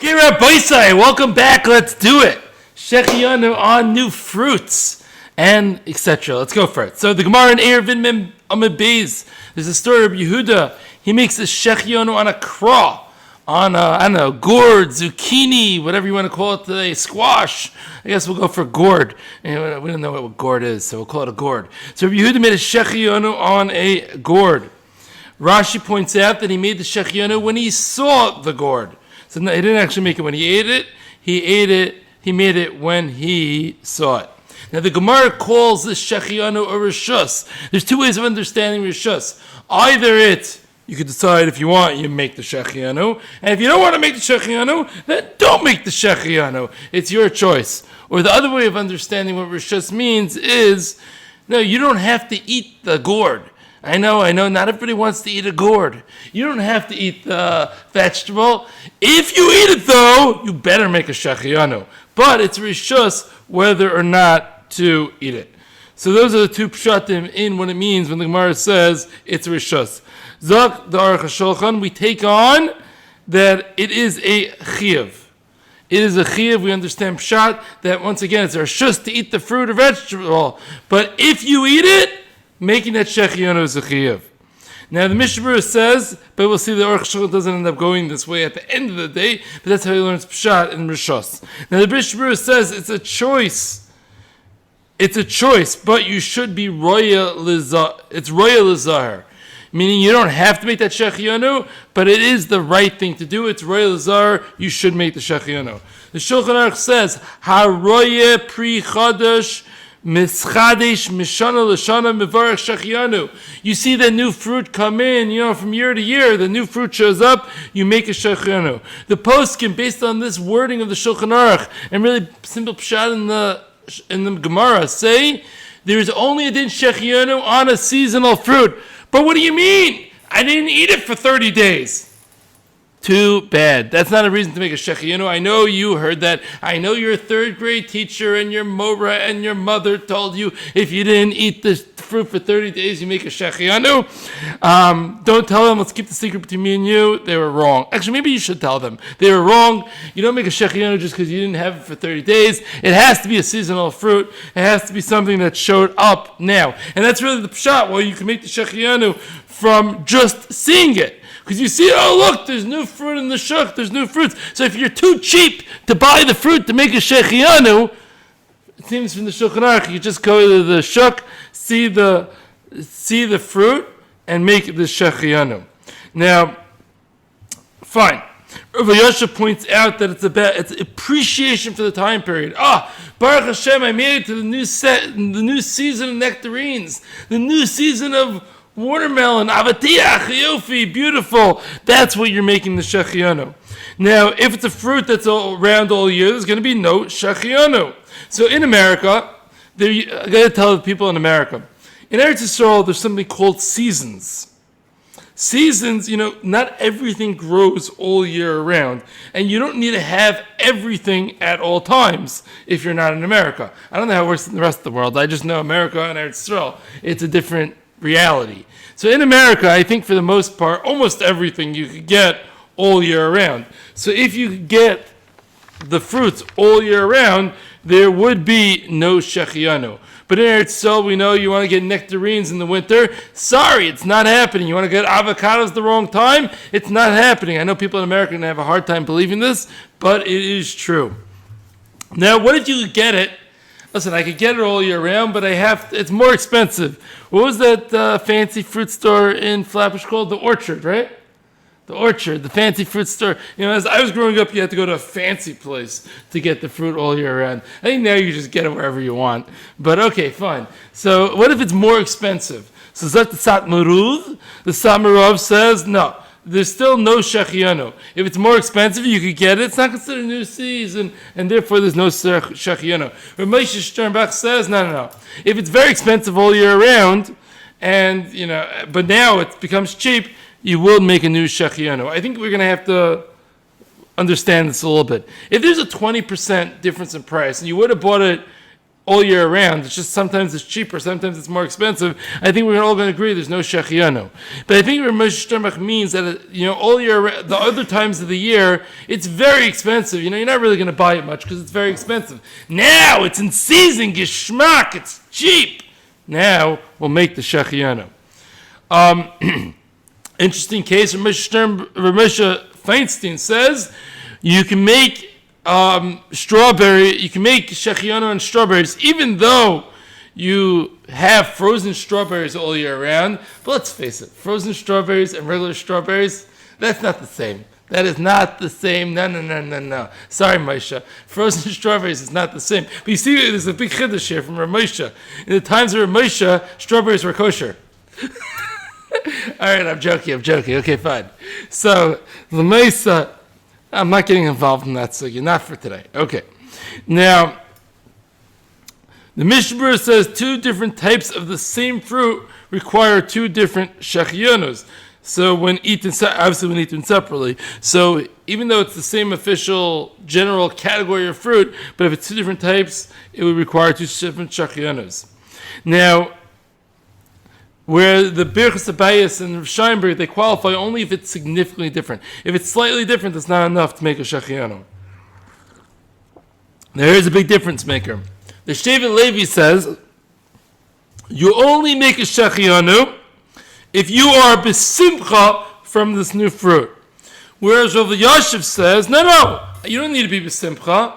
Okay, Rabbi Isai, welcome back. Let's do it. Shehechiyanu on new fruits and etc. Let's go for it. So the Gemara in Eruvin Umeitiv, there's a story of Yehuda. He makes a Shehechiyanu on a craw, on gourd, zucchini, whatever you want to call it today, squash. I guess we'll go for gourd. We don't know what gourd is, so we'll call it a gourd. So Yehuda made a Shehechiyanu on a gourd. Rashi points out that he made the Shehechiyanu when he saw the gourd. So no, he didn't actually make it when he ate it. He made it when he saw it. Now the Gemara calls this Shehechiyanu a rishus. There's two ways of understanding rishus. Either you could decide if you want, you make the Shehechiyanu. And if you don't want to make the Shehechiyanu, then don't make the Shehechiyanu. It's your choice. Or the other way of understanding what rishus means is, no, you don't have to eat the gourd. I know, not everybody wants to eat a gourd. You don't have to eat the vegetable. If you eat it, though, you better make a Shehechiyanu. But it's rishus whether or not to eat it. So those are the two pshatim in what it means when the Gemara says it's rishus. Zok, the Aruch HaShulchan, we take on that it is a chiyuv. It is a chiyuv. We understand pshat that once again it's a rishus to eat the fruit or vegetable. But if you eat it, making that Shehechiyanu is a chiyuv. Now the Mishnah Berurah says, but we'll see the Aruch HaShulchan doesn't end up going this way at the end of the day, but that's how he learns pshat and rishos. Now the Mishnah Berurah says it's a choice. It's a choice, but you should be roya lizah. It's roya lizah, meaning you don't have to make that Shehechiyanu, but it is the right thing to do. It's roya lizah. You should make the Shehechiyanu. The Shulchan Aruch says haroya pri chadash. Mischadesh mishana l'shana mevarach Shehechiyanu. You see the new fruit come in, from year to year, the new fruit shows up, you make a Shehechiyanu. The poskim, based on this wording of the Shulchan Aruch, and really simple pshat in the Gemara, say there is only a din Shehechiyanu on a seasonal fruit. But what do you mean? I didn't eat it for 30 days. Too bad. That's not a reason to make a Shehechiyanu. I know you heard that. I know you're a third grade teacher and your mora and your mother told you if you didn't eat this fruit for 30 days, you make a Shehechiyanu. Don't tell them. Let's keep the secret between me and you. They were wrong. Actually, maybe you should tell them. They were wrong. You don't make a Shehechiyanu just because you didn't have it for 30 days. It has to be a seasonal fruit. It has to be something that showed up now. And that's really the pshat. Well, you can make the Shehechiyanu from just seeing it. Because you see, oh look, there's new fruit in the shuk, there's new fruits. So if you're too cheap to buy the fruit to make a Shehechiyanu, it seems from the Shulchan Aruch, you just go to the shuk, see the fruit, and make the Shehechiyanu. Now, fine. Rav Yosha points out that it's appreciation for the time period. Baruch Hashem, I made it to the new season of nectarines, the new season of watermelon, avatiach, yofi, beautiful. That's what you're making the Shehechiyanu. Now, if it's a fruit that's around all year, there's going to be no Shehechiyanu. So in America, I got to tell the people in America, in Eretz Yisrael, there's something called seasons. Seasons, not everything grows all year round, and you don't need to have everything at all times if you're not in America. I don't know how it works in the rest of the world. I just know America and Eretz Yisrael. It's a different reality. So in America, I think for the most part, almost everything you could get all year round. So if you could get the fruits all year round, there would be no Shehechiyanu. But in Eretz Yisrael, we know you want to get nectarines in the winter. Sorry, it's not happening. You want to get avocados the wrong time? It's not happening. I know people in America are going to have a hard time believing this, but it is true. Now, what if you could get it? Listen, I could get it all year round, but it's more expensive. What was that fancy fruit store in Flatbush called? The Orchard, right? The Orchard, the fancy fruit store. As I was growing up, you had to go to a fancy place to get the fruit all year round. I think now you just get it wherever you want. But okay, fine. So what if it's more expensive? So Zat the Satmarud, the Satmarov says, no. There's still no Shehechiyanu. If it's more expensive, you could get it. It's not considered a new season, and therefore there's no Shehechiyanu. But Moshe Sternbach says, no. If it's very expensive all year round, and but now it becomes cheap, you will make a new Shehechiyanu. I think we're going to have to understand this a little bit. If there's a 20% difference in price, and you would have bought it all year round. It's just sometimes it's cheaper, sometimes it's more expensive. I think we're all going to agree there's no Shehechiyanu. But I think Ramesh Shtermach means that all year, the other times of the year, it's very expensive. You're not really going to buy it much because it's very expensive. Now it's in season, geschmack, it's cheap. Now we'll make the Shehechiyanu. Interesting case. Ramesh Feinstein says you can make strawberry. You can make Shehechiyanu on strawberries, even though you have frozen strawberries all year round. But let's face it, frozen strawberries and regular strawberries, that's not the same. That is not the same. No. Sorry, Moshe. Frozen strawberries is not the same. But you see, there's a big chiddush here from Ramosha. In the times of Ramosha, strawberries were kosher. All right, I'm joking. Okay, fine. So, Lamesa, I'm not getting involved in that, so you're not for today. Okay. Now, the Mishnah says two different types of the same fruit require two different Shechiyanus. So when eaten separately. So even though it's the same official general category of fruit, but if it's two different types, it would require two different Shechiyanus. Now, where the Birchas Abayis and Scheinberg, they qualify only if it's significantly different. If it's slightly different, that's not enough to make a Shehechiyanu. There is a big difference maker. The Shevet Levi says, you only make a Shehechiyanu if you are besimcha from this new fruit. Whereas Rav Yashiv says, no, you don't need to be besimcha,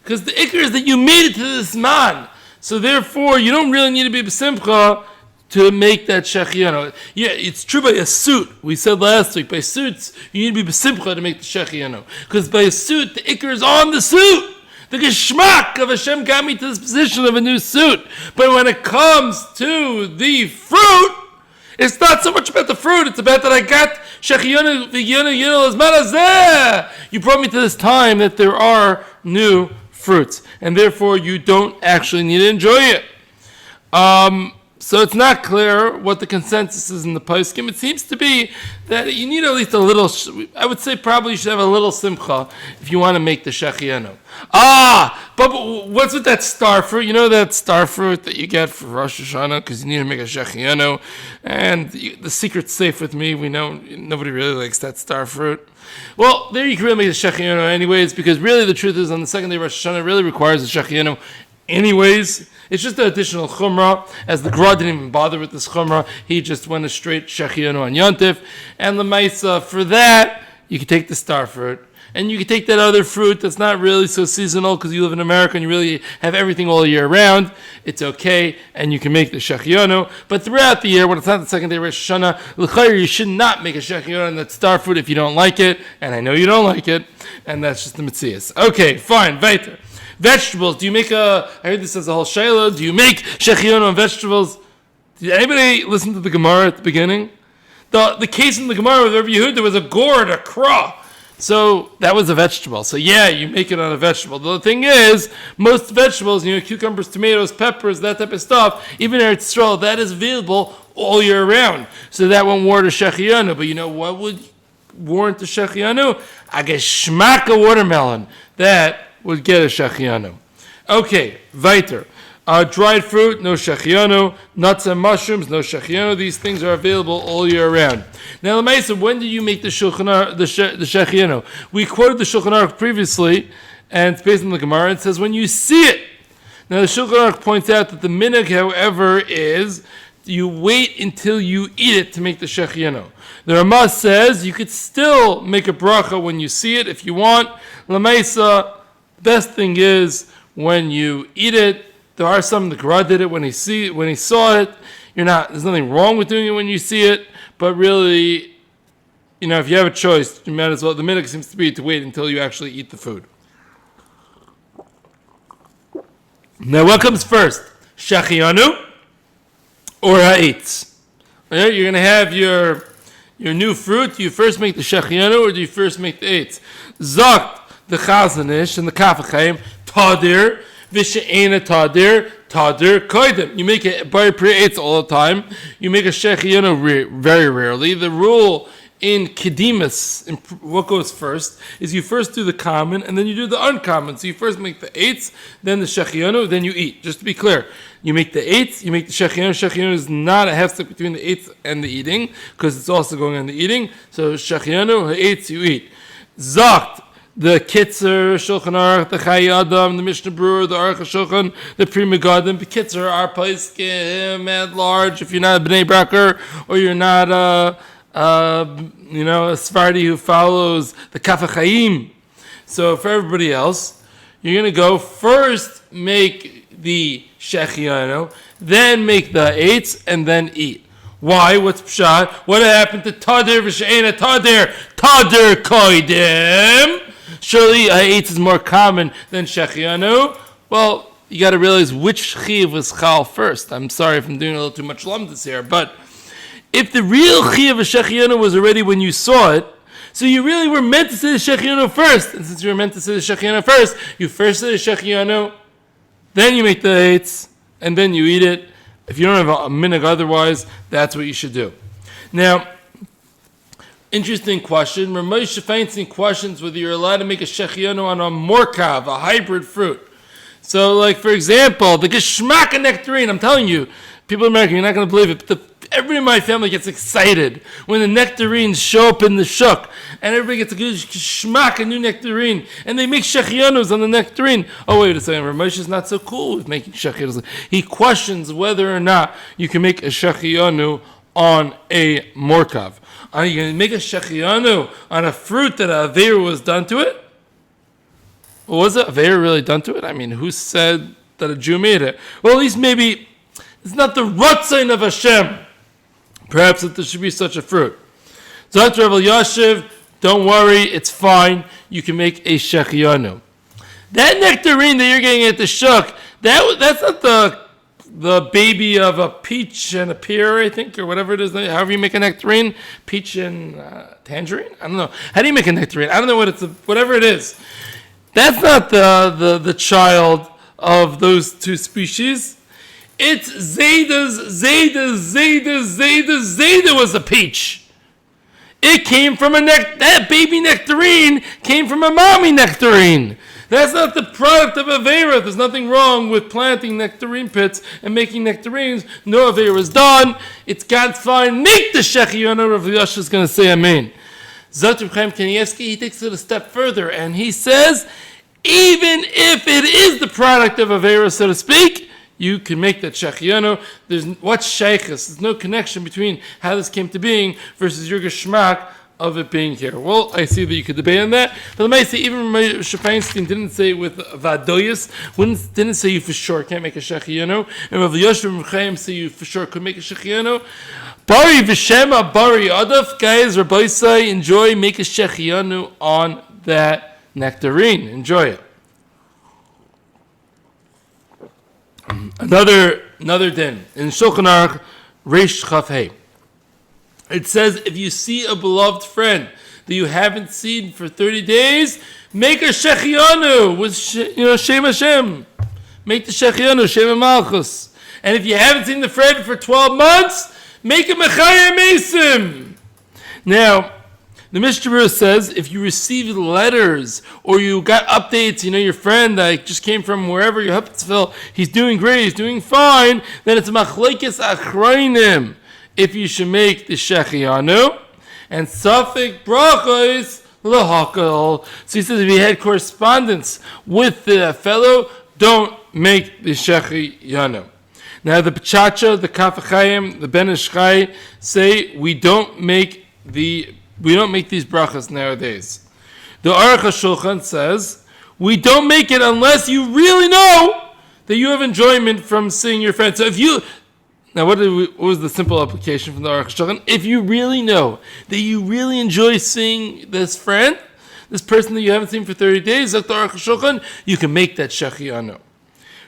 because the ikr is that you made it to this man. So therefore, you don't really need to be besimcha to make that Shehechiyanu. Yeah, it's true by a suit. We said last week, by suits, you need to be besimcha to make the Shehechiyanu. Because by a suit, the ikr is on the suit. The geschmack of Hashem got me to this position of a new suit. But when it comes to the fruit, it's not so much about the fruit, it's about that I got Shehechiyanu v'yinu as marazeh. You brought me to this time that there are new fruits. And therefore, you don't actually need to enjoy it. So it's not clear what the consensus is in the poskim. It seems to be that you need at least a little, I would say probably you should have a little simcha if you want to make the Shehechiyanu. But what's with that star fruit? You know that star fruit that you get for Rosh Hashanah because you need to make a Shehechiyanu? And the secret's safe with me. We know nobody really likes that star fruit. Well, there you can really make the Shehechiyanu anyways, because really the truth is on the second day of Rosh Hashanah it really requires a Shehechiyanu anyways. It's just an additional chumrah, as the Gra didn't even bother with this chumrah. He just went a straight Shehechiyanu on Yontif. And the Maisa, for that, you can take the star fruit. And you can take that other fruit that's not really so seasonal because you live in America and you really have everything all year round. It's okay, and you can make the Shehechiyanu. But throughout the year, when it's not the second day of Rosh Hashanah, l'chayr, you should not make a Shehechiyanu on that star fruit if you don't like it. And I know you don't like it. And that's just the Metzias. Okay, fine, weiter. Vegetables, do you make I heard this as a whole shayla, do you make Shehechiyanu on vegetables? Did anybody listen to the Gemara at the beginning? The case in the Gemara with Rabbi Yehuda, there was a gourd, a craw. So that was a vegetable. So yeah, you make it on a vegetable. The thing is, most vegetables, cucumbers, tomatoes, peppers, that type of stuff, even Eretz Yisrael, that is available all year round. So that won't warrant a Shehechiyanu. But you know what would warrant a Shehechiyanu? A geschmack of watermelon. That would get a Shehechiyanu. Okay, weiter. Dried fruit, no Shehechiyanu. Nuts and mushrooms, no Shehechiyanu. These things are available all year round. Now, Lamaisa, when did you make the Shehechiyanu? We quoted the Shulchan Aruch previously, and it's based on the Gemara. It says when you see it. Now, the Shulchan Aruch points out that the minhag, however, is you wait until you eat it to make the Shehechiyanu. The Ramah says you could still make a bracha when you see it if you want. Lamaisa, best thing is when you eat it. There are some, the Gra did it when he saw it. There's nothing wrong with doing it when you see it, but really, if you have a choice, you might as well. The minhag seems to be to wait until you actually eat the food. Now, what comes first? Shehechiyanu or ha'etz? You're going to have your new fruit. Do you first make the Shehechiyanu or do you first make the eitz? Zakt the Chazanish and the Kaf HaChaim, Tadir, Vishe'ena Tadir, Tadir Koidim. You make it by pre-eitz all the time. You make a Shehechiyanu very rarely. The rule in Kedimus, what goes first, is you first do the common and then you do the uncommon. So you first make the eitz, then the Shehechiyanu, then you eat. Just to be clear, you make the eitz, you make the Shehechiyanu. Shehechiyanu is not a half step between the eitz and the eating, because it's also going on the eating. So Shehechiyanu, eitz, you eat. Zokt, the Kitzer, Shulchan Aruch, the Chai Adam, the Mishnah Brewer, the Aruch HaShulchan, the Pri Megadim, the Kitzer are Paiskim at large. If you're not a Bnei Braker or you're not a Sephardi who follows the Kaf HaChaim. So for everybody else, you're going to go first make the Shehechiyanu, then make the eitz, and then eat. Why? What's pshat? What happened to Tadir v'she'ena Tadir? Tadir koidem. Surely eitz is more common than Shehechiyanu. Well, you got to realize which chiv was chal first. I'm sorry if I'm doing a little too much lumdus here, but if the real chiv of Shehechiyanu was already when you saw it, so you really were meant to say the Shehechiyanu first. And since you were meant to say the Shehechiyanu first, you first say the Shehechiyanu, then you make the eitz, and then you eat it. If you don't have a minhag otherwise, that's what you should do. Now, interesting question. Ramesh Feinstein questions whether you're allowed to make a Shehechiyanu on a morkav, a hybrid fruit. So, like, for example, the geschmack of nectarine, I'm telling you, people in America, you're not going to believe it, but everybody in my family gets excited when the nectarines show up in the shuk, and everybody gets a good geschmack, a new nectarine, and they make Shechiyanus on the nectarine. Oh, wait a second, Ramesh is not so cool with making Shechiyanus. He questions whether or not you can make a Shehechiyanu on a morkav. Are you going to make a Shehechiyanu on a fruit that a aveira was done to it? Was it aveira really done to it? I mean, who said that a Jew made it? Well, at least maybe it's not the Ratzain of Hashem. Perhaps that there should be such a fruit. Zot Rav Yashiv, don't worry, it's fine. You can make a Shehechiyanu. That nectarine that you're getting at the shuk, that's not the baby of a peach and a pear, I think, or whatever it is. However you make a nectarine, peach and tangerine. I don't know. How do you make a nectarine? I don't know whatever it is. That's not the child of those two species. It's Zeta was a peach. It came from that baby nectarine came from a mommy nectarine. That's not the product of aveira. There's nothing wrong with planting nectarine pits and making nectarines. No aveira is done. It's God's fine. Make the Shehechiyanu. Rav Yasha is going to say amen. Zot Chaim Kanievsky, he takes it a step further and he says, even if it is the product of aveira, so to speak, you can make that Shehechiyanu. There's what's sheikhus. There's no connection between how this came to being versus your geschmack of it being here. Well, I see that you could debate on that. But let me say, even Feinstein didn't say with vadoyas, didn't say you for sure can't make a Shehechiyanu. And Rav Yosef and Chaim say you for sure could make a Shehechiyanu. Bari v'shema bari adaf. Guys, Rabbi say, enjoy, make a Shehechiyanu on that nectarine. Enjoy it. Another din in Shulchan Aruch Reish Chaf Hei. It says if you see a beloved friend that you haven't seen for 30 days, make a Shehechiyanu with Shem Hashem. Make the Shehechiyanu Shem Malchus. And if you haven't seen the friend for 12 months, make a Mechayim Mesim. Now, the Mishnah says if you received letters or you got updates, your friend that just came from wherever your Huppitzville, he's doing great, he's doing fine, then it's machlekes achrayim if you should make the Shehechiyanu, and Safek brachos lahakal. So he says if you had correspondence with the fellow, don't make the Shehechiyanu. Now the Pachacha, the Kaf HaChaim, the Ben Ish Chai say we don't make these brachas nowadays. The Aruch HaShulchan says we don't make it unless you really know that you have enjoyment from seeing your friend. So what was the simple application from the Aruch HaShulchan? If you really know that you really enjoy seeing this friend, this person that you haven't seen for 30 days, like the Aruch HaShulchan, you can make that Shehechiyanu.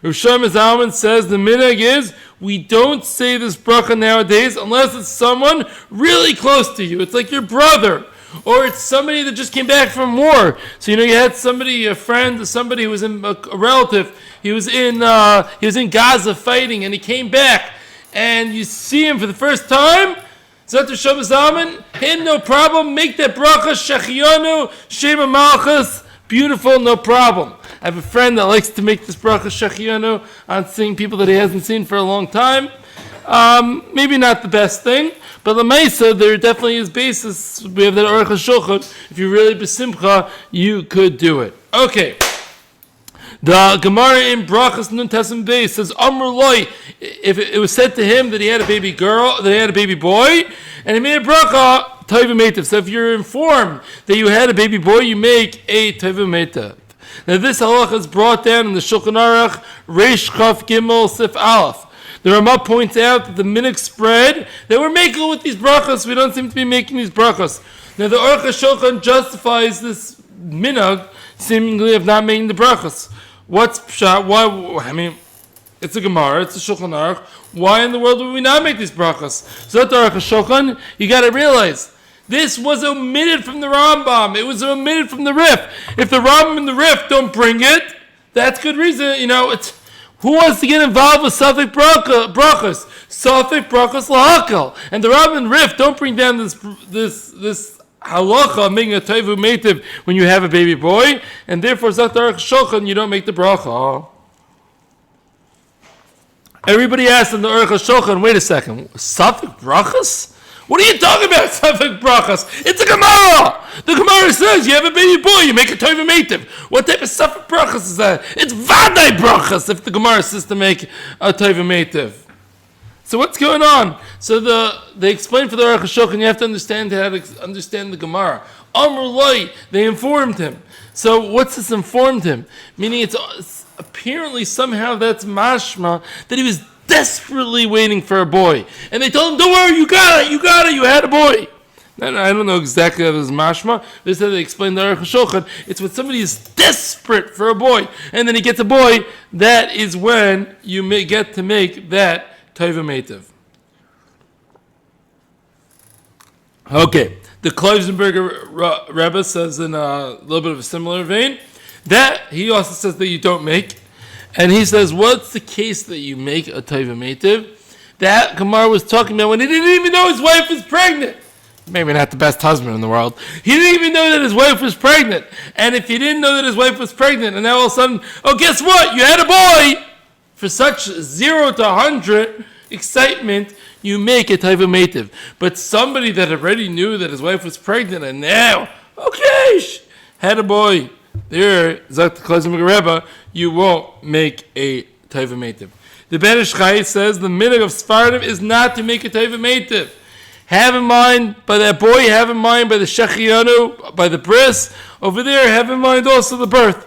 Rav Shlomo Zalman says the minhag is we don't say this bracha nowadays unless it's someone really close to you. It's like your brother, or it's somebody that just came back from war. So you had somebody, a friend, somebody who was a relative. He was in Gaza fighting, and he came back, and you see him for the first time. Zot Shabbos Zalman, him no problem. Make that bracha Shehechiyanu Shema Malchus. Beautiful, no problem. I have a friend that likes to make this bracha Shehechiyanu on seeing people that he hasn't seen for a long time. Maybe not the best thing, but Lamaisa, there definitely is basis. We have that Aruch HaShulchan. If you're really besimcha, you could do it. Okay. The Gemara in Brachas Nun Tesem Beis says, Amr Loi, if it was said to him that he had a baby girl, that he had a baby boy, and he made a bracha, Hatov Umeitiv. So if you're informed that you had a baby boy, you make a Hatov Umeitiv. Now this halacha is brought down in the Shulchan Aruch, Reish Chaf Gimel Sif Aleph. The Ramah points out that the minhag spread that we're making with these brachas. We don't seem to be making these brachas. Now the Aruch HaShulchan justifies this minhag, seemingly of not making the brachas. What's pshat? Why? I mean, it's a Gemara, it's a Shulchan Aruch. Why in the world would we not make these brachas? So at the Aruch HaShulchan, you got to realize this was omitted from the Rambam. It was omitted from the Rif. If the Rambam and the Rif don't bring it, that's good reason. You know, it's. Who wants to get involved with Safek brachas? Safek brachas lahakal. And the Rambam and Rif don't bring down this halacha making a Hatov Umeitiv when you have a baby boy, and therefore Zot Aruch HaShulchan you don't make the bracha. Everybody asks in the Aruch HaShulchan, wait a second, Safek brachas? What are you talking about, Safek brachas? It's a Gemara. The Gemara says you have a baby boy, you make a Hatov Umeitiv. What type of Safek brachas is that? It's Vaday brachas if the Gemara says to make a Hatov Umeitiv. So what's going on? So they explain for the Aruch HaShulchan, you have to understand how to understand the Gemara. Amr Loi, they informed him. So what's this informed him? Meaning it's apparently somehow that's mashma that he was desperately waiting for a boy. And they told him, don't worry, you got it, you had a boy. I don't know exactly how this is mashma. They said they explained the Aruch HaShulchan. It's when somebody is desperate for a boy, and then he gets a boy, that is when you may get to make that Hatov Umeitiv. Okay, the Kloisenberger Rebbe says in a little bit of a similar vein, that he also says that you don't make. And he says, what's the case that you make a Hatov Umeitiv? That Gemara was talking about when he didn't even know his wife was pregnant. Maybe not the best husband in the world. He didn't even know that his wife was pregnant. And if he didn't know that his wife was pregnant, and now all of a sudden, oh, guess what? You had a boy! For such 0 to 100 excitement, you make a Hatov Umeitiv. But somebody that already knew that his wife was pregnant, and now, okay, had a boy. There, Zot Kloisenberger Rebbe, you won't make a Hatov Umeitiv. The Ben Ish Chai says the minhag of Sfardim is not to make a Hatov Umeitiv. Have in mind by that boy, have in mind by the Shehechiyanu, by the bris. Over there, have in mind also the birth.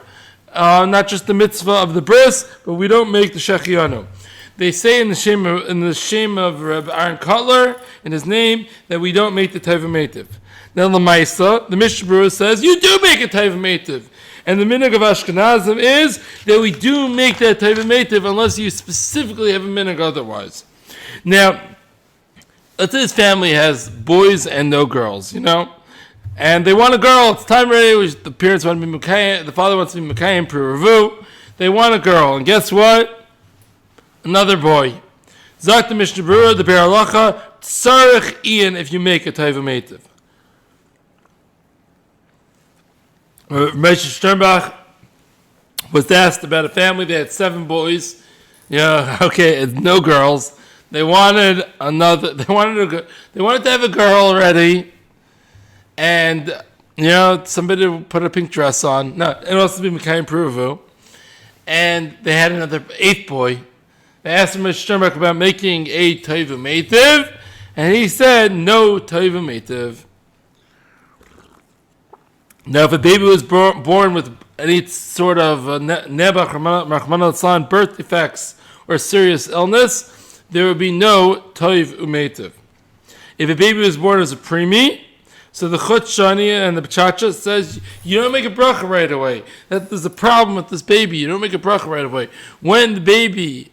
Not just the mitzvah of the bris, but we don't make the Shehechiyanu. They say in the shame of Reb Aaron Kotler, in his name, that we don't make the Hatov Umeitiv. Now the Maisa, the Mishnah Berurah says, you do make a Hatov Umeitiv. And the minhag of Ashkenazim is that we do make that Hatov Umeitiv unless you specifically have a minhag otherwise. Now, let's say his family has boys and no girls, and they want a girl. It's time ready. The parents want to be Mekayim, the father wants to be Mekayim Peravu. They want a girl, and guess what? Another boy. Zak the Mishnah Berurah, the Be'er Halacha, Tzarech Ian if you make a Hatov Umeitiv. Moshe Sternbach was asked about a family. They had 7 boys. Okay, no girls. They wanted another. They wanted to have a girl already, and somebody put a pink dress on. No, it also be Mekayim Peravu, and they had another 8th boy. They asked him Sternbach about making a Hatov Umeitiv, and he said no Hatov Umeitiv. Now, if a baby was born with any sort of nebach or birth defects or serious illness, there would be no Hatov Umeitiv. If a baby was born as a preemie, so the Chut Shani and the B'chacha says you don't make a bracha right away. That there's a problem with this baby. You don't make a bracha right away. When the baby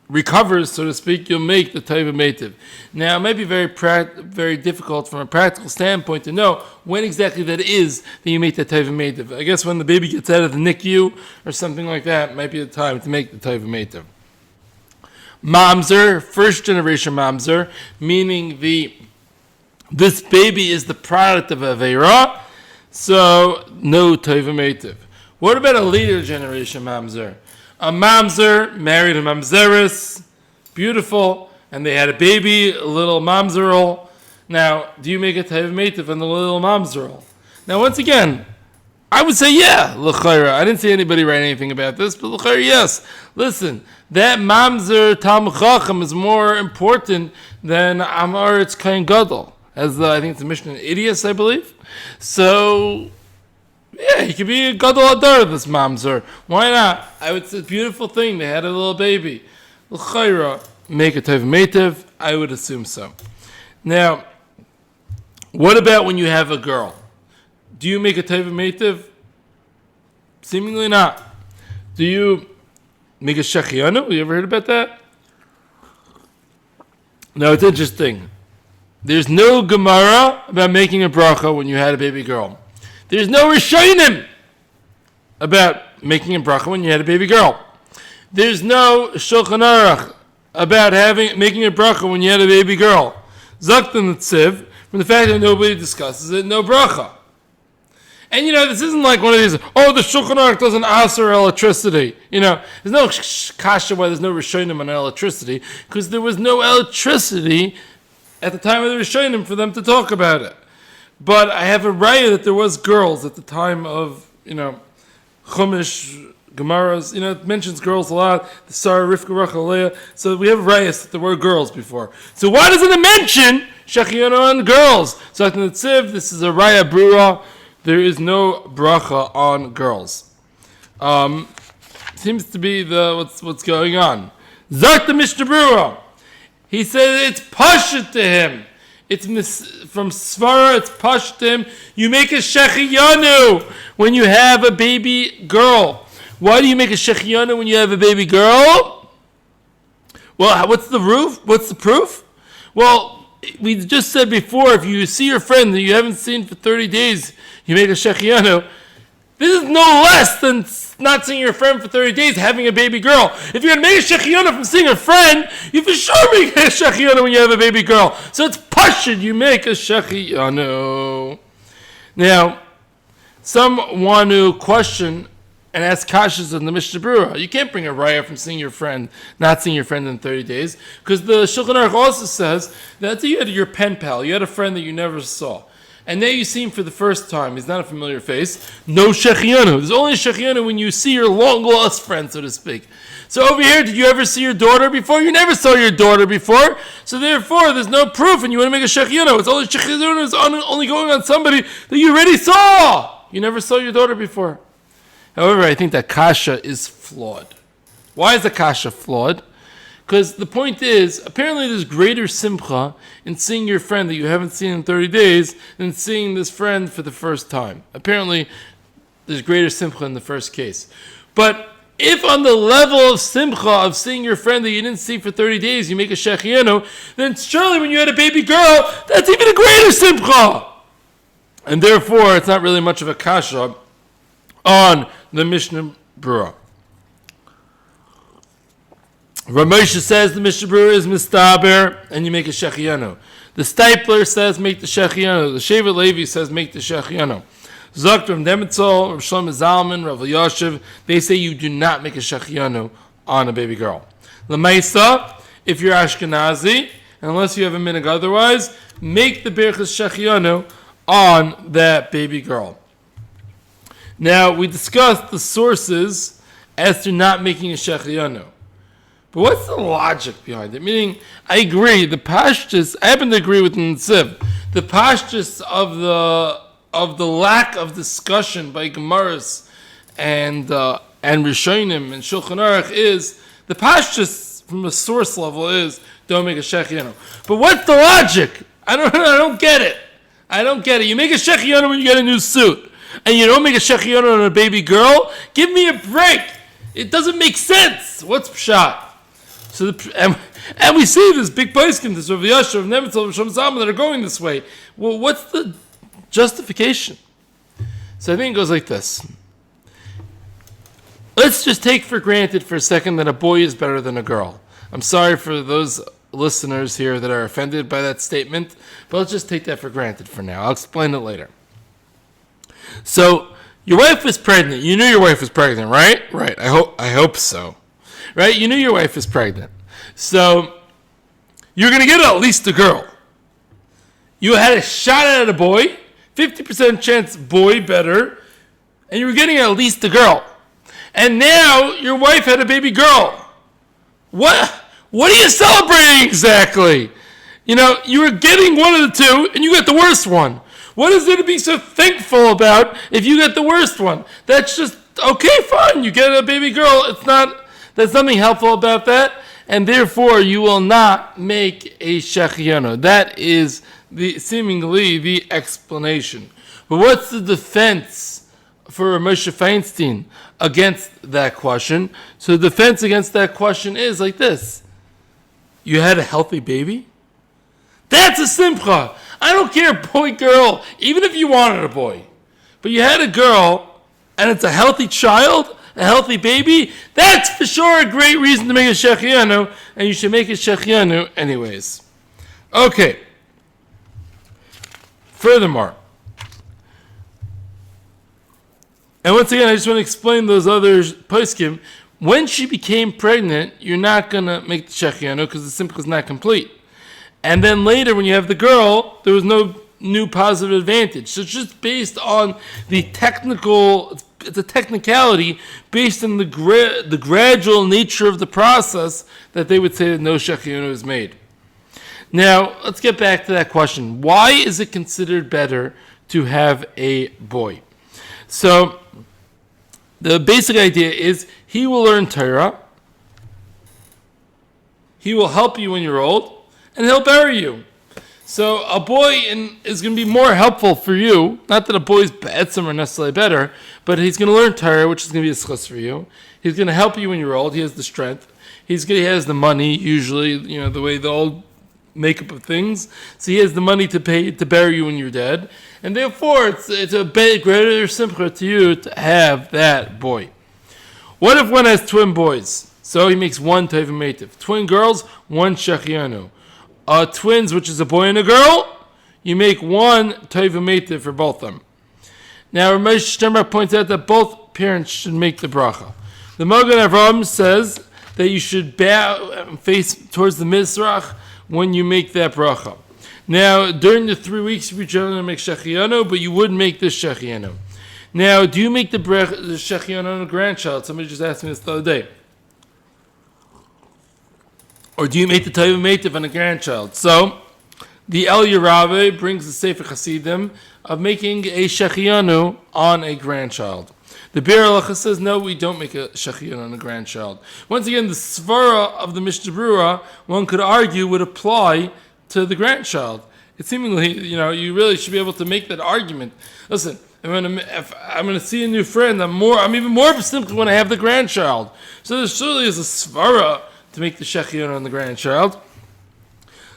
recovers, so to speak, you'll make the Hatov Umeitiv. Now, it might be very difficult from a practical standpoint to know when exactly that is that you make the Hatov Umeitiv. I guess when the baby gets out of the NICU or something like that, might be the time to make the Hatov Umeitiv. mamzer, first generation mamzer, meaning this baby is the product of Aveira, so no Hatov Umeitiv. What about a later generation mamzer? A mamzer married a mamzeris, beautiful, and they had a baby, a little mamzerol. Now, do you make a Hatov Umeitiv on the little mamzerol? Now, once again, I would say yeah, l'chayra. I didn't see anybody write anything about this, but l'chayra, yes. Listen, that mamzer Talmud Chacham is more important than Amaretz Kain Gadol, as I think it's the Mishnah in Idias, I believe. So, yeah, he could be a Gadol Adar, this mamzer. Why not? I would say it's a beautiful thing. They had a little baby. L'chayra, make a Hatov Umeitiv? I would assume so. Now, what about when you have a girl? Do you make a Hatov Umeitiv? Seemingly not. Do you make a Shehechiyanu? You ever heard about that? No, it's interesting. There's no Gemara about making a bracha when you had a baby girl. There's no Rishonim about making a bracha when you had a baby girl. There's no Shulchan Aruch about making a bracha when you had a baby girl. Zaktan Tziv, from the fact that nobody discusses it, no bracha. And this isn't like one of these, the Shulchan Aruch doesn't answer electricity. There's no kasha why there's no Rishonim on electricity, because there was no electricity at the time of the Rishonim for them to talk about it. But I have a raya that there was girls at the time of, Chumash, Gemaras, it mentions girls a lot, the Sarah, Rivka, Rachel, Leah. So we have rayas that there were girls before. So why doesn't it mention Shehechiyanu on girls? So at the Tziv, this is a raya brura. There is no bracha on girls. Seems to be what's going on. Zak the Mishnah Brura. He said it's pashut to him. It's from Svara, it's pashut to him. You make a Shehechiyanu when you have a baby girl. Why do you make a Shehechiyanu when you have a baby girl? Well, what's the proof? Well, we just said before, if you see your friend that you haven't seen for 30 days, you make a Shehechiyanu. This is no less than not seeing your friend for 30 days, having a baby girl. If you're going to make a Shehechiyanu from seeing a friend, you for sure make a Shehechiyanu when you have a baby girl. So it's pashut, you make a Shehechiyanu. Now, some want to question and ask kashas in the Mishnah Brura. You can't bring a raya from seeing your friend, not seeing your friend in 30 days, because the Shulchan Aruch also says that you had your pen pal, you had a friend that you never saw. And now you see him for the first time. He's not a familiar face. No Shehechiyanu. There's only a Shehechiyanu when you see your long-lost friend, so to speak. So over here, did you ever see your daughter before? You never saw your daughter before. So therefore, there's no proof, and you want to make a Shehechiyanu. It's only Shehechiyanu is only going on somebody that you already saw. You never saw your daughter before. However, I think that kasha is flawed. Why is the kasha flawed? Because the point is, apparently there's greater simcha in seeing your friend that you haven't seen in 30 days than seeing this friend for the first time. Apparently, there's greater simcha in the first case. But if on the level of simcha of seeing your friend that you didn't see for 30 days, you make a Shehechiyanu, then surely when you had a baby girl, that's even a greater simcha. And therefore, it's not really much of a kasha on the Mishnah Brura. Ramosha says the Mishnah Brura is mistaber, and you make a Shehechiyanu. The Stipler says make the Shehechiyanu. The Shevet Levi says make the Shehechiyanu. Zok from Demetzel, Rav Shlomo Zalman, Rav Yashiv, they say you do not make a Shehechiyanu on a baby girl. L'maisa, if you're Ashkenazi, unless you have a minhag otherwise, make the Berachas Shehechiyanu on that baby girl. Now, we discussed the sources as to not making a Shehechiyanu. But what's the logic behind it? Meaning, I agree, the pashtus, I happen to agree with Nitziv, the pashtus of the lack of discussion by Gemaras and Rishonim and Shulchan Aruch is, the pashtus from a source level is, don't make a Shehechiyanu. But what's the logic? I don't get it. I don't get it. You make a Shehechiyanu when you get a new suit. And you don't make a Shehechiyanu on a baby girl? Give me a break. It doesn't make sense. What's pshat? So and we see this big poskim, this Rav Yashiv, Rav Nemitzel, Rav Shlomo Zalman that are going this way. Well, what's the justification? So I think it goes like this. Let's just take for granted for a second that a boy is better than a girl. I'm sorry for those listeners here that are offended by that statement, but let's just take that for granted for now. I'll explain it later. So, your wife is pregnant. You knew your wife was pregnant, right? Right. I hope so. Right? You knew your wife was pregnant. So, you're going to get at least a girl. You had a shot at a boy, 50% chance boy better, and you were getting at least a girl. And now your wife had a baby girl. What are you celebrating exactly? You know, you were getting one of the two, and you got the worst one. What is there to be so thankful about if you get the worst one? That's just, okay, fine, you get a baby girl. There's nothing helpful about that, and therefore you will not make a Shehechiyanu. That is seemingly the explanation. But what's the defense for Moshe Feinstein against that question? So the defense against that question is like this. You had a healthy baby? That's a simcha. I don't care, boy, girl, even if you wanted a boy. But you had a girl, and it's a healthy child, a healthy baby. That's for sure a great reason to make a Shehechiyanu, and you should make a Shehechiyanu anyways. Okay. Furthermore, and once again, I just want to explain those other poskim. When she became pregnant, you're not going to make the Shehechiyanu because the simcha is not complete. And then later, when you have the girl, there was no new positive advantage. So it's just based on the technical, it's a technicality based on the gradual nature of the process that they would say that no Shehechiyanu is made. Now, let's get back to that question. Why is it considered better to have a boy? So, the basic idea is he will learn Torah, he will help you when you're old, and he'll bury you. So a boy is going to be more helpful for you. Not that a boy's be'etzim are necessarily better, but he's going to learn Torah, which is going to be a schus for you. He's going to help you when you're old. He has the strength. He has the money, usually, the way the old makeup of things. So he has the money to pay to bury you when you're dead. And therefore, it's a greater simcha to you to have that boy. What if one has twin boys? So he makes one Hatov Umeitiv. Twin girls, one Shehechiyanu. Twins, which is a boy and a girl, you make one Hatov Umeitiv for both of them. Now, Ramesh Sternbach points out that both parents should make the bracha. The Magen Avraham says that you should bow and face towards the Mizrach when you make that bracha. Now, during the 3 weeks, you're generally going to make Shehechiyanu, but you would make this Shehechiyanu. Now, do you make the Shehechiyanu on a grandchild? Somebody just asked me this the other day. Or do you make the Hatov Umeitiv on a grandchild? So, the El Yerave brings the Sefer Hasidim of making a Shehechiyanu on a grandchild. The Bir Halacha says, no, we don't make a Shehechiyanu on a grandchild. Once again, the Svara of the Mishnah Berurah, one could argue, would apply to the grandchild. It seemingly, you really should be able to make that argument. Listen, if I'm going to see a new friend, I'm even more simple when I have the grandchild. So there surely is a Svara to make the Shehechiyanu on the grandchild.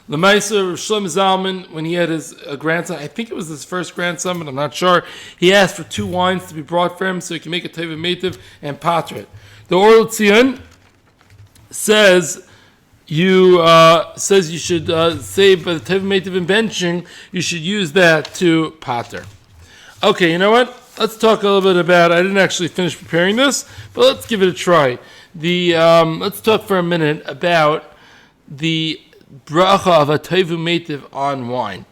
The Meiser of Shlomo Zalman, when he had his grandson, I think it was his first grandson, but I'm not sure, he asked for 2 wines to be brought for him so he can make a Hatov Umeitiv and patra it. The Or L'Tzion says you should say by the Hatov Umeitiv and benching, you should use that to pater. Okay, you know what? Let's talk a little bit about, I didn't actually finish preparing this, but let's give it a try. Let's talk for a minute about the bracha of a Hatov Umeitiv on wine.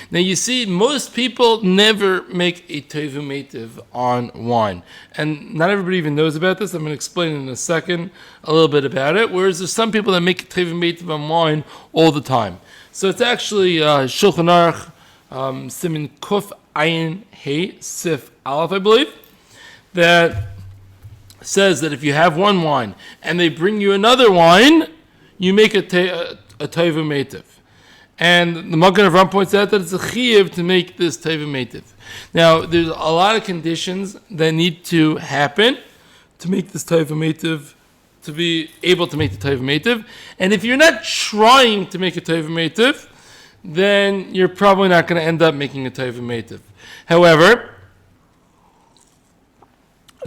Now you see, most people never make a Hatov Umeitiv on wine. And not everybody even knows about this. I'm going to explain in a second a little bit about it. Whereas there's some people that make a Hatov Umeitiv on wine all the time. So it's actually Shulchan Aruch, Siman Kuf Ayin He Sif Aleph, I believe, that says that if you have one wine and they bring you another wine, you make a Hatov Umeitiv. And the Magen Avraham points out that it's a chiyuv to make this Hatov Umeitiv. Now, there's a lot of conditions that need to happen to make this Hatov Umeitiv, to be able to make the Hatov Umeitiv. And if you're not trying to make a Hatov Umeitiv, then you're probably not going to end up making a Hatov Umeitiv. However,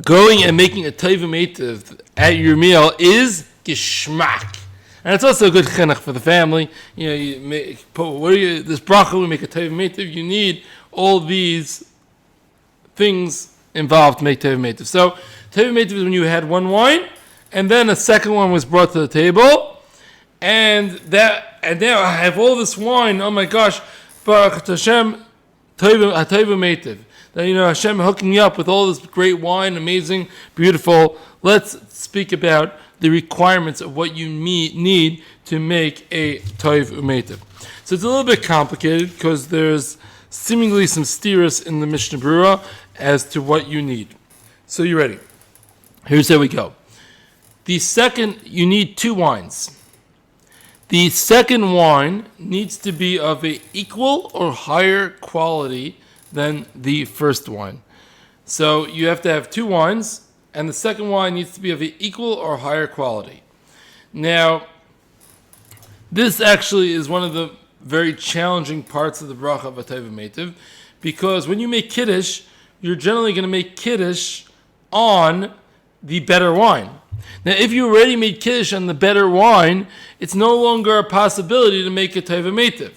going and making a Hatov Umeitiv at your meal is geschmack. And it's also a good chinuch for the family. You make, this bracha, we make a Hatov Umeitiv, you need all these things involved to make Hatov Umeitiv. So, Hatov Umeitiv is when you had one wine, and then a second one was brought to the table, and now I have all this wine, oh my gosh, Baruch Hashem, Hatov Umeitiv. That, Hashem hooking you up with all this great wine, amazing, beautiful. Let's speak about the requirements of what you need to make a Hatov Umeitiv. So it's a little bit complicated because there's seemingly some steers in the Mishnah Berurah as to what you need. So you ready? Here's how we go. You need 2 wines. The second wine needs to be of an equal or higher quality than the first wine. So you have to have 2 wines, and the second wine needs to be of an equal or higher quality. Now, this actually is one of the very challenging parts of the bracha of Hatov Umeitiv, because when you make Kiddush, you're generally going to make Kiddush on the better wine. Now, if you already made Kiddush on the better wine, it's no longer a possibility to make a Hatov Umeitiv.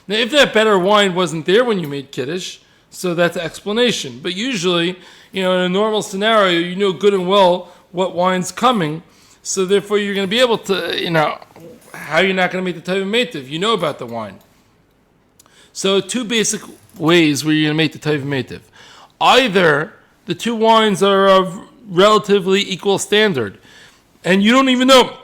Now, if that better wine wasn't there when you made Kiddush, so that's the explanation. But usually, in a normal scenario, you know good and well what wine's coming, so therefore you're going to be able to, how you're not going to make the Hatov Umeitiv. You know about the wine. So 2 basic ways where you're going to make the Hatov Umeitiv. Either the 2 wines are of relatively equal standard, and you don't even know.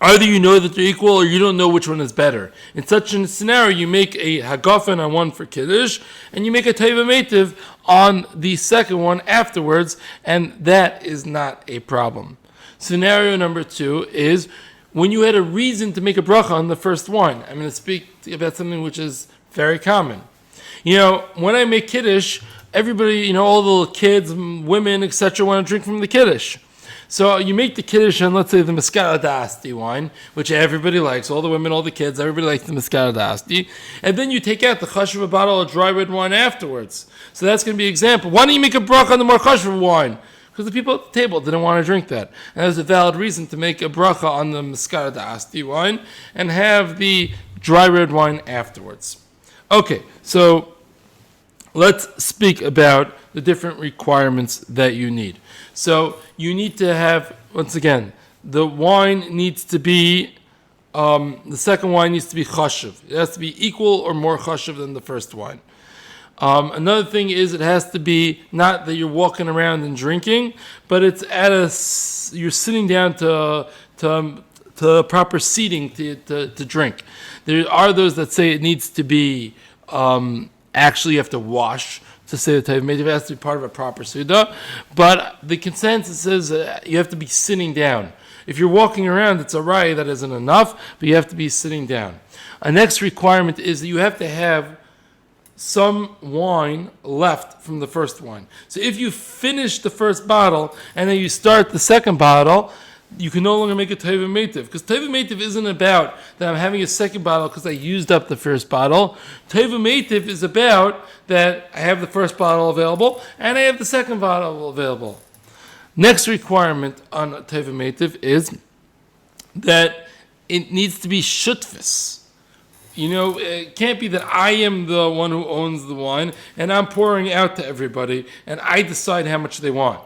Either you know that they're equal or you don't know which one is better. In such a scenario, you make a hagafen on one for Kiddush, and you make a Hatov Umeitiv on the second one afterwards, and that is not a problem. Scenario number 2 is when you had a reason to make a bracha on the first wine. I'm going to speak about something which is very common. When I make Kiddush, everybody, all the little kids, women, etc., want to drink from the Kiddush. So you make the Kiddush on, let's say, the Meskara Dasti wine, which everybody likes, all the women, all the kids, everybody likes the Meskara Dasti. And then you take out the chashuv bottle of dry red wine afterwards. So that's going to be an example. Why don't you make a bracha on the more chashuv wine? Because the people at the table didn't want to drink that. And there's a valid reason to make a bracha on the Meskara Dasti wine and have the dry red wine afterwards. Okay, so let's speak about the different requirements that you need. So you need to have, once again, the wine needs to be, the second wine needs to be chashuv. It has to be equal or more chashuv than the first wine. Another thing is it has to be not that you're walking around and drinking, but it's you're sitting down to proper seating to drink. There are those that say it needs to be, actually you have to wash to say the Hatov Umeitiv. It has to be part of a proper Suda. But the consensus is you have to be sitting down. If you're walking around, it's alright, that isn't enough, but you have to be sitting down. A next requirement is that you have to have some wine left from the first wine. So if you finish the first bottle and then you start the second bottle, you can no longer make a Hatov Umeitiv. Because Hatov Umeitiv isn't about that I'm having a second bottle because I used up the first bottle. Hatov Umeitiv is about that I have the first bottle available and I have the second bottle available. Next requirement on Hatov Umeitiv is that it needs to be shutfis. It can't be that I am the one who owns the wine and I'm pouring out to everybody and I decide how much they want.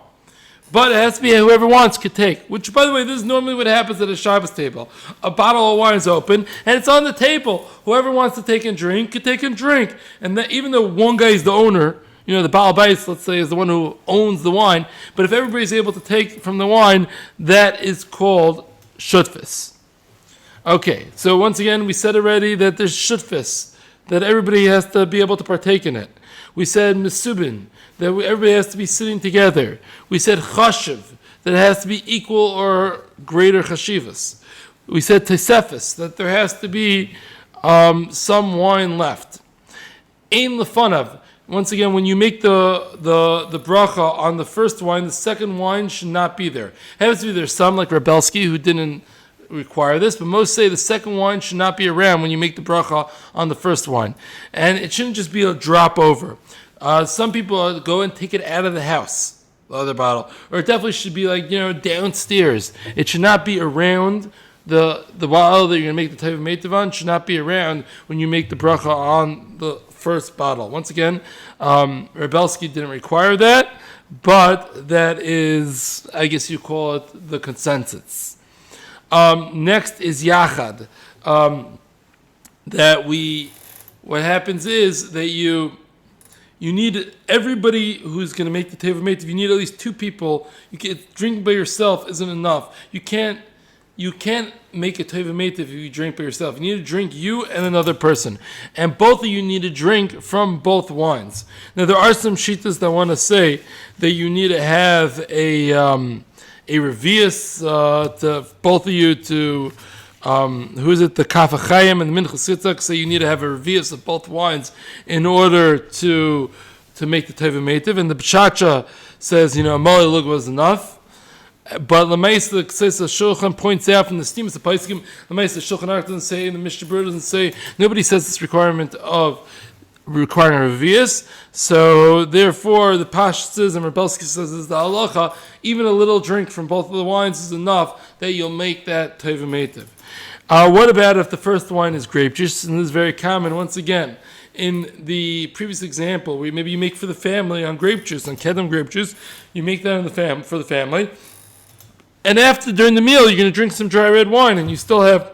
But it has to be whoever wants could take. Which, by the way, this is normally what happens at a Shabbos table. A bottle of wine is open, and it's on the table. Whoever wants to take and drink could take and drink. And even though one guy is the owner, the Baal Bais, let's say, is the one who owns the wine, but if everybody's able to take from the wine, that is called shutfis. Okay, so once again, we said already that there's shutfis, that everybody has to be able to partake in it. We said mesubin, that everybody has to be sitting together. We said chashiv, that it has to be equal or greater chashivas. We said tesefis, that there has to be some wine left. Ein lefanav, once again, when you make the bracha on the first wine, the second wine should not be there. It has to be there. Some, like Rebelsky, who didn't require this, but most say the second wine should not be around when you make the bracha on the first wine. And it shouldn't just be a drop over. Some people go and take it out of the house, the other bottle. Or it definitely should be downstairs. It should not be around the bottle that you're going to make the Tov Umeitiv on should not be around when you make the bracha on the first bottle. Once again, Rebelsky didn't require that, but that is, I guess you call it, the consensus. Next is Yachad. What happens is that you need everybody who's going to make the Tov Umeitiv. You need at least two people. Drinking by yourself isn't enough. You can't make a Tov Umeitiv if you drink by yourself. You need to drink you and another person, and both of you need to drink from both wines. Now there are some shittas that want to say that you need to have a revius to both of you to. The Kaf HaChaim and the Minchas Yitzchak say you need to have a revius of both wines in order to make the Tov Umeitiv, and the B'Chacha says, a Mali Lug was enough. But Lamais, the Ksesa Shulchan points out from the Steam of the Paiskim, Lamais, the Shulchan Aruch doesn't say, and the Mishnah Berurah doesn't say, nobody says this requirement of requiring a revius. So therefore, the Pash says, and Rebelsky says, is the halacha, even a little drink from both of the wines is enough that you'll make that Tov Umeitiv. What about if the first wine is grape juice? And this is very common. Once again, in the previous example, maybe you make for the family on grape juice, on Kedem grape juice, you make that for the family. And during the meal, you're going to drink some dry red wine, and you still have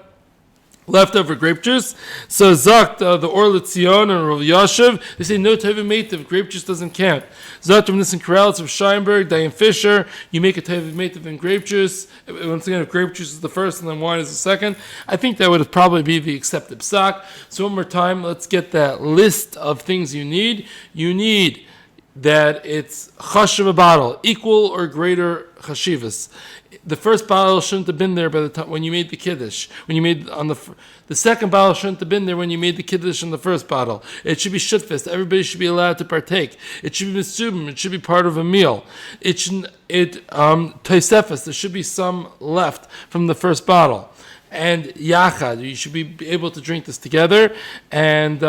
leftover grape juice. So Zakt, the Or L'Tzion and Rav Yashiv, they say no Tov Umeitiv, grape juice doesn't count. Zakt, from Nissen Corrales of Scheinberg, Diane Fisher, you make a Tov Umeitiv in grape juice. Once again, if grape juice is the first and then wine is the second, I think that would probably be the accepted psak. So one more time, let's get that list of things you need. You need that it's chashiv a bottle, equal or greater chashivas. The first bottle shouldn't have been there by the time when you made the kiddush. When you made on the second bottle shouldn't have been there when you made the kiddush in the first bottle. It should be shutfest. Everybody should be allowed to partake. It should be misubim. It should be part of a meal. Tosefes. There should be some left from the first bottle. And yachad. You should be able to drink this together. And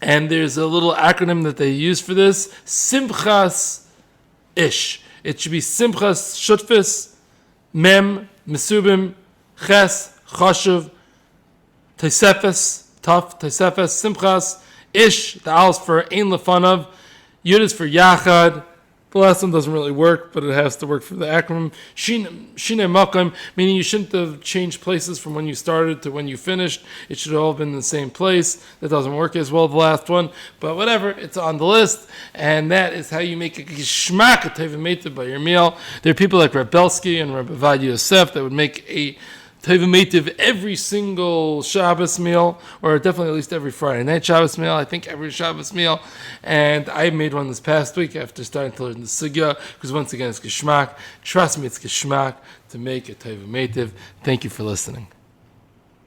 there's a little acronym that they use for this: Simchas Ish. It should be Simchas Shutfis, Mem, Mesubim, Ches, Chashuv, Tosefes, Taf, Tosefes, Simchas, Ish, the Al's for Ein Lefanav, Yud is for Yachad. The last one doesn't really work, but it has to work for the acronym. Shine Makam, meaning you shouldn't have changed places from when you started to when you finished. It should have all been in the same place. That doesn't work as well, the last one. But whatever, it's on the list. And that is how you make a geshmak, a Tov Umeitiv by your meal. There are people like Rebelsky and Rabbi Vadia Yosef that would make a Tov Umeitiv every single Shabbos meal, or definitely at least every Friday night Shabbos meal. I think every Shabbos meal. And I made one this past week after starting to learn the sugya, because once again it's geshmak. Trust me, it's geshmak to make a Tov Umeitiv. Thank you for listening.